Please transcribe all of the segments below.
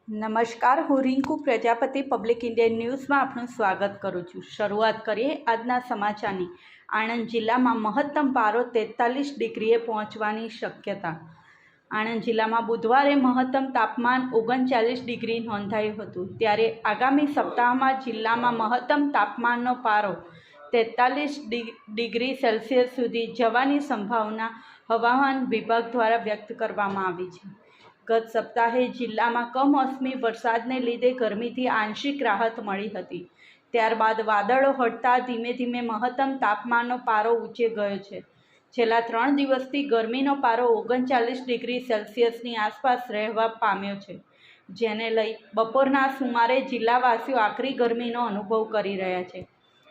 નમસ્કાર, હું Rinku Prajapati public Indian ન્યૂઝમાં આપનું સ્વાગત કરું છું। શરૂઆત કરીએ આજના સમાચારની। આણંદ જિલ્લામાં મહત્તમ પારો 43 ડિગ્રીએ પહોંચવાની શક્યતા। આણંદ જિલ્લામાં બુધવારે મહત્તમ તાપમાન 39 ડિગ્રી નોંધાયું હતું, ત્યારે આગામી સપ્તાહમાં જિલ્લામાં મહત્તમ તાપમાનનો પારો 43 ડિગ્રી સેલ્સિયસ સુધી જવાની સંભાવના હવામાન વિભાગ દ્વારા વ્યક્ત કરવામાં આવી છે। ગત સપ્તાહે જિલ્લામાં કમોસમી વરસાદને લીધે ગરમીથી આંશિક રાહત મળી હતી। ત્યારબાદ વાદળો હટતા ધીમે ધીમે મહત્તમ તાપમાનનો પારો ઊંચે ગયો છે। છેલ્લા 3 દિવસથી ગરમીનો પારો 39 ડિગ્રી સેલ્સિયસની આસપાસ રહેવા પામ્યો છે, જેને લઈ બપોરના સુમારે જિલ્લાવાસીઓ આકરી ગરમીનો અનુભવ કરી રહ્યા છે।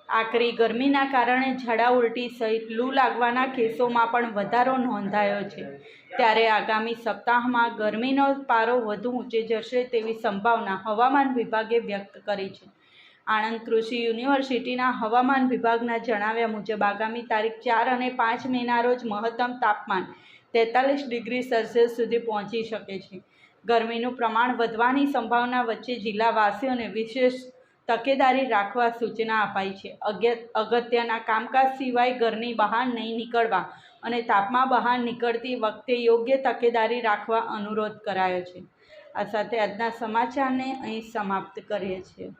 આકરી ગરમીના કારણે ઝાડા ઉલટી સહિત લૂ લાગવાના કેસોમાં પણ વધારો નોંધાયો છે। ત્યારે આગામી સપ્તાહમાં ગરમીનો પારો વધુ ઊંચે જશે તેવી સંભાવના હવામાન વિભાગે વ્યક્ત કરી છે। આણંદ કૃષિ યુનિવર્સિટીના હવામાન વિભાગના જણાવ્યા મુજબ આગામી તારીખ 4 અને 5 મેના રોજ મહત્તમ તાપમાન 43 ડિગ્રી સેલ્સિયસ સુધી પહોંચી શકે છે। ગરમીનું પ્રમાણ વધવાની સંભાવના વચ્ચે જિલ્લાવાસીઓને વિશેષ તકેદારી રાખવા સૂચના અપાઈ છે। અગત્યના કામકાજ સિવાય ઘરની બહાર નહીં નીકળવા અને તાપમાં બહાર નીકળતી વખતે યોગ્ય તકેદારી રાખવા અનુરોધ કરાયો છે। આ સાથે આજના સમાચારને અહીં સમાપ્ત કરીએ છીએ।